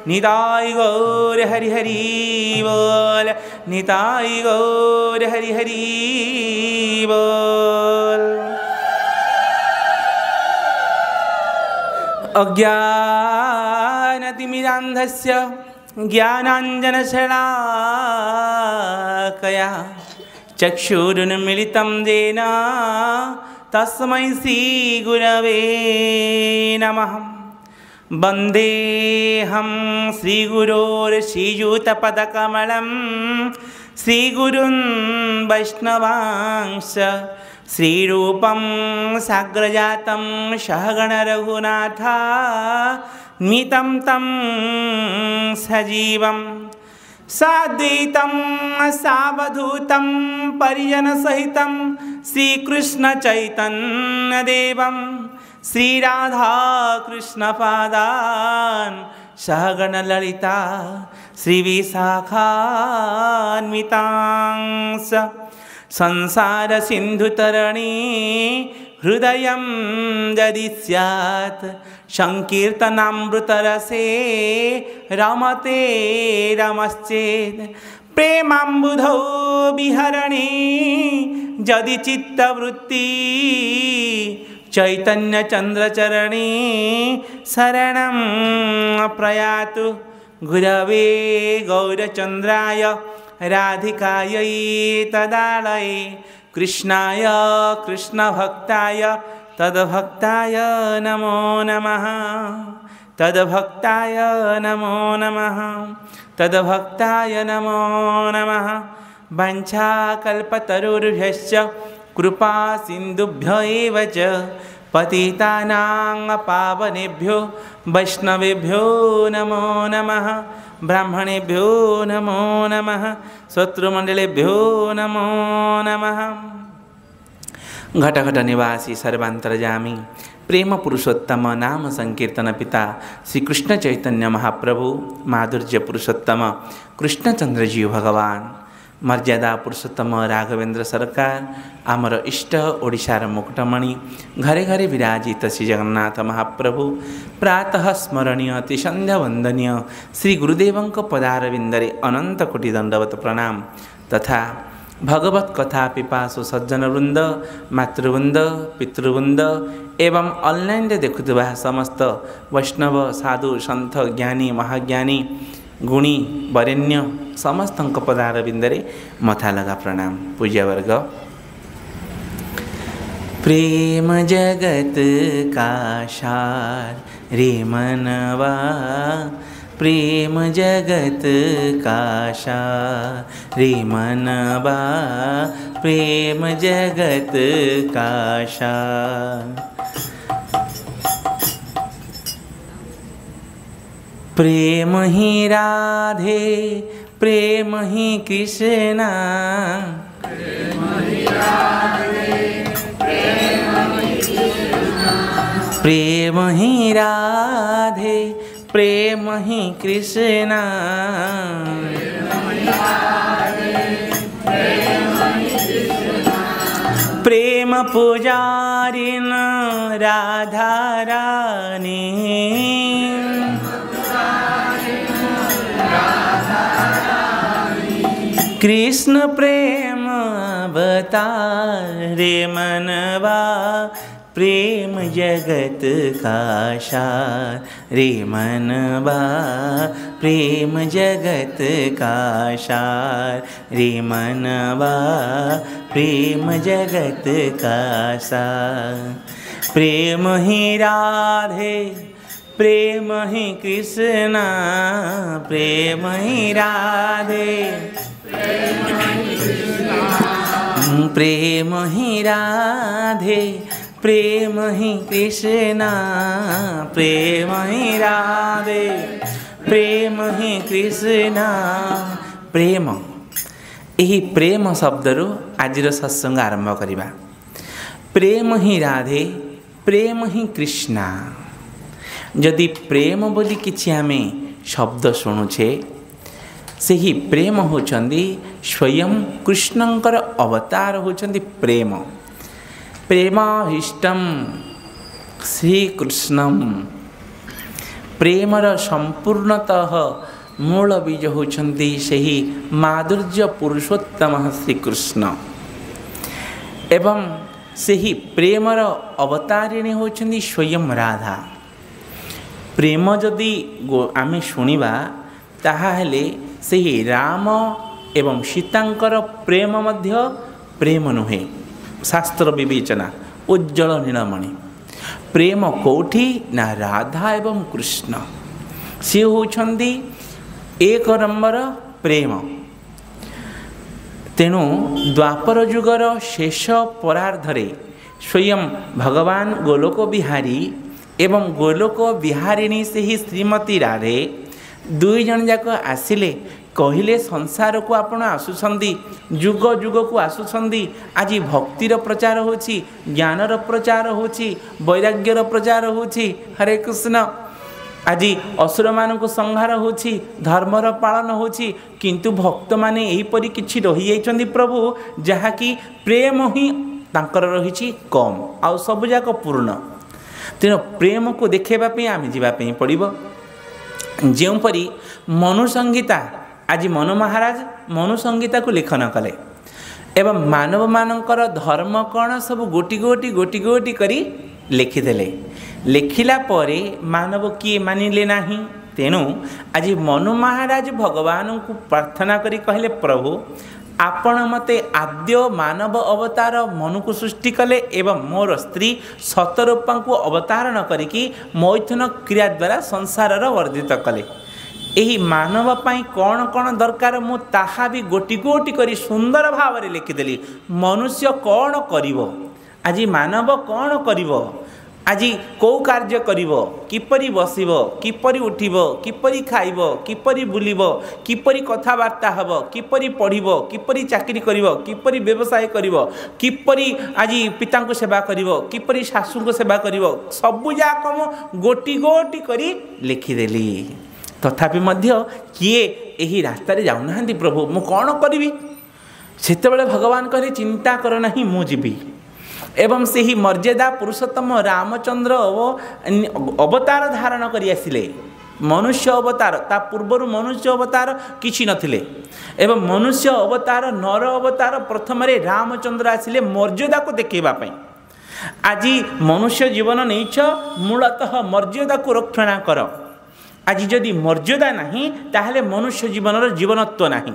निताई गौर हरि हरि बोल, निताई गौर हरि हरि बोल। अज्ञानतिमिरान्धस्य ज्ञानाञ्जनशलाकया चक्षुरुन्मीलितं येन तस्मै श्रीगुरवे नमः। वन्देऽहं श्रीगुरोर्श्रीयुतपदकमलं श्रीगुरुन् वैष्णवांश्च श्रीरूपं साग्रजातं सहगणरघुनाथा मितं तं सजीवं साद्वैतं सावधूतं परिजनसहितं श्रीकृष्णचैतन्यदेवं श्रीराधाकृष्णपादान् सहगणललिता श्रीविशाखान्वितांश्च संसारसिन्धुतरणी हृदयं यदि स्यात् संकीर्तनामृतरसे रमते रमश्चेत् प्रेमाम्बुधौ विहरणे यदि चित्तवृत्ति चैतन्यचन्द्रचरणे शरणं प्रयातु। गुरवे गौरचन्द्राय राधिकायै तदालये कृष्णाय कृष्णभक्ताय तद्भक्ताय नमो नमः, तद्भक्ताय नमो नमः, तद्भक्ताय नमो नमः। वाञ्छाकल्पतरुर्भ्यश्च कृपा सिन्धुभ्यो एव च पतितानां पावनेभ्यो वैष्णवेभ्यो नमो नमः। ब्राह्मणेभ्यो नमो नमः, शत्रुमण्डलेभ्यो नमो नमः। घटघट निवासी सर्वांतर्यामी प्रेम पुरुषोत्तम नाम संकीर्तन पिता श्री कृष्ण चैतन्य महाप्रभु माधुर्य पुरुषोत्तम कृष्णचंद्रजी भगवान मर्यादा पुरुषोत्तम राघवेंद्र सरकार आमर इष्ट ओडिशार मुकुटमणि घरे घरे विराजित श्री जगन्नाथ महाप्रभु प्रातः स्मरणीय अति संध्या वंदनीय श्री गुरुदेवंक पदारविंदरे अनंत कोटि दंडवत प्रणाम तथा भगवत कथा पिपासु सज्जन वृंद मातृवृंद पितृवृंद एवं ऑनलाइन देखुवा समस्त वैष्णव साधु सन्थ ज्ञानी महाज्ञानी गुणी वरेण्य समस्त पदारविंदरे मथा लगा प्रणाम पूज्यवर्ग। प्रेम जगत का सार रे मनवा, प्रेम जगत का सार रे मनवा, प्रेम जगत का सार। प्रेम ही राधे प्रेम ही कृष्णा, प्रेम ही राधे प्रेम ही कृष्णा, प्रेम ही राधे प्रेम ही कृष्णा, प्रेम पुजारिन राधा रानी, कृष्ण प्रेम अवतार रे मनवा, प्रेम जगत का सार रे मनवा, प्रेम जगत का सार रे मनवा, प्रेम जगत का सार। प्रेम ही राधे प्रेम ही कृष्णा, प्रेम ही राधे प्रेम ही राधे प्रेम ही कृष्णा, प्रेम ही राधे प्रेम ही कृष्णा। प्रेम यही प्रेम शब्दरू आज सत्संग आरंभ करिबा। प्रेम ही राधे प्रेम ही कृष्णा। जदि प्रेम बोली किछि आमे शब्द शुणुछे से ही प्रेम होचंदी स्वयं कृष्णंकर अवतार होचंदी प्रेम। प्रेमाभीष्टम श्रीकृष्णम प्रेमर संपूर्णतः मूल बीज होती से ही माधुर्य पुरुषोत्तम श्रीकृष्ण एवं से ही प्रेमर अवतारिणी होती स्वयं राधा। प्रेम जदि आम शुणा ताहले से ही राम एवं सीतांकर प्रेम मध्य प्रेम नुहे शास्त्र विवेचना उज्जवल नीलमणि प्रेम कौटी ना राधा एवं कृष्ण सी होती एक नंबर प्रेम। तेणु द्वापर जुगर शेष परार्धरे स्वयं भगवान गोलोक बिहारी एवं गोलोक बिहारिणी से ही श्रीमती राधे दुई जन जाक आसिले कहले संसार को आपण आसुछंदी जुग जुग को आसुछंदी। आज भक्तिर प्रचार होछि ज्ञानर प्रचार होछि वैराग्यर प्रचार होछि हरे कृष्ण। आज असुर मान को संहार होछि धर्मर पालन होछि किंतु भक्त माने एहीपरि किछि रहि जाइछंदी प्रभु जहाँकि प्रेम ही तांकर रहिछि कम आ सब जाक पूर्ण। तेणु प्रेम को देखेबा पे आम जावाई पड़ो। जोपरी मनु संगीता आज मनु महाराज मनु संगीता को लेखन कले एवं मानव मानकर धर्म कौन सब गोटी गोटी गोटी गोटी करी लिखिदेले। लिखिला परे मानव किए मानिले नाही। तेणु आज मनु महाराज भगवान को प्रार्थना करी कहले प्रभु आपण मते आद्य मानव अवतार मनु को सृष्टि कले एवं मोर स्त्री सतरूपा को अवतारण करिकी मैथुन क्रिया द्वारा संसार वर्धित कले। यही मानव पाई कौन कौन दरकार मु ताहा भी गोटी गोटी करी सुंदर भाव में लिखिदेली। मनुष्य कौन करिवो आज मानव कौन करिवो आज कौ कार्य करिवो किपरि बसिबो किपरि उठिबो किपरि खाइबो किपरि बुलिबो किपरि कथावार्ता हबो किपरि पढ़िबो किपरि चाकरी करिवो किपरि व्यवसाय करिवो किपरि आज पिता को सेवा करिवो किपरि सासू को सेवा करिवो सबु जाक मु गोटी गोटी करी लिखिदेली। तथापि मध्य किए यही रास्ता रे जाउना प्रभु मु कौन करिवि सेतेबेले भगवान कहे चिंता कर नहीं मु जीवी एवं से ही मर्यादा पुरुषोत्तम रामचंद्र अवतार धारण करी आसिले। मनुष्य अवतार ता पूर्वर मनुष्य अवतार किछि नथिले एवं मनुष्य अवतार नर अवतार प्रथम रामचंद्र आसिले मर्यादा को देखैबा पई। आज मनुष्य जीवन नैछ मूलतः मर्यादा को रक्षणा कर। आज जदि मर्यादा नहीं ताहले मनुष्य जीवन जीवनत्व नहीं।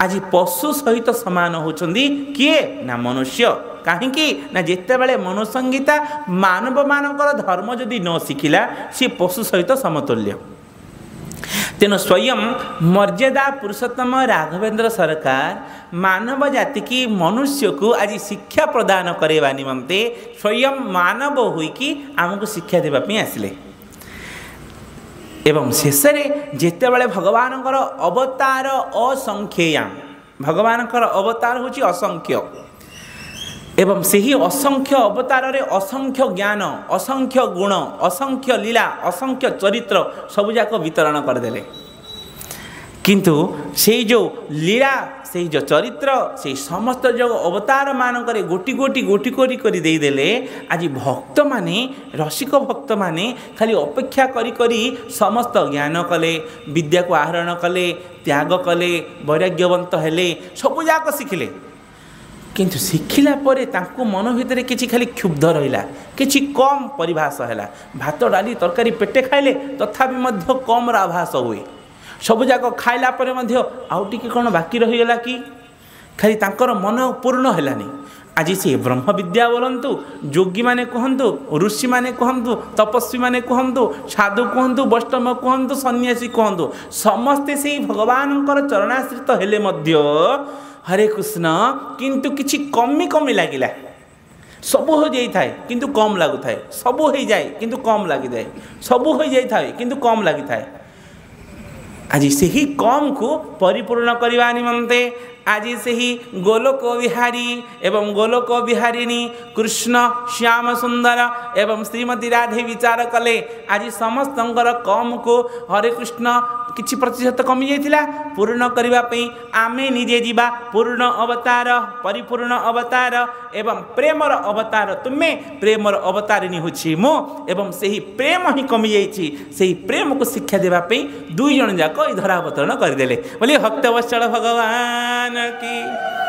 आज पशु सहित समान होचंदी किए ना मनुष्य कहीं ना जिते बड़े मनुसंगीता मानव मानकर धर्म जदि न शिखिला सी पशु सहित समतुल्य। तेणु स्वयं मर्यादा पुरुषोत्तम राघवेंद्र सरकार मानव जाति की मनुष्य को आज शिक्षा प्रदान करवा निमंते स्वयं मानव होइकी आमको शिक्षा देवाई आसिले। एवं शेष जिते बड़े भगवान अवतार असंख्यया भगवान अवतार होची असंख्य एवं से ही असंख्य अवतार रे असंख्य ज्ञान असंख्य गुण असंख्य लीला असंख्य चरित्र सबुजाक वितरण करदेले। किंतु से जो लीला से जो चरित्र से समस्त जो अवतार मानक गोटी गोटी गोटी गोटी कर देदेले। आज भक्त माने रसिक भक्त माने खाली अपेक्षा करी करी समस्त ज्ञान कले विद्या को आहरण कले त्याग कले वैराग्यवंत हेले सबुजाक शिखिले। किंतु शिखिला परे तांको मन भितर किछि खाली क्षुब्ध रहिला किछि कम परिभाष हैला। भात डाली तरकारी पेटे खाइले तथापि मध्य कम आभास हुए। सबुजाक खाइला परे मध्य आउ टिके कौन बाकी रहीगला कि खाली तांकर मन पूर्ण हैलानी। आज से ब्रह्म विद्या बोलतु योगी माने कहतु ऋषि माने कहतु तपस्वी माने कहतु साधु कहतु वैष्णव कहतु सन्यासी कहतु समस्ते से भगवान चरणाश्रित हेले मध्य हरे कृष्ण किंतु किछि कमी कमी लागिला। सबू हो जाई थाए किंतु कम लागु थाए सबू हो जाए किंतु कम लगी जाए सबू हो जाई थाए किंतु कम लगी थाए। आज से ही कम को परिपूर्ण करने निमंते आज से ही गोलोक बिहारी एवं गोलोक बिहारिणी कृष्ण श्याम सुंदर एवं श्रीमती राधे विचार कले। आज समस्त कम को हरे कृष्ण किछि प्रतिशत कमी जाइथिला पूर्ण करिबा पई आमे निजे जीवा पूर्ण अवतार परिपूर्ण अवतार एवं प्रेमर अवतार तुमे प्रेमर अवतारिणी होछि मो एवं सही प्रेम ही कमी जाइछि सही प्रेम को शिक्षा देबा पई दुई जन जाक ई धरा अवतरण करदेले बोली भक्तवत्सल भगवान की।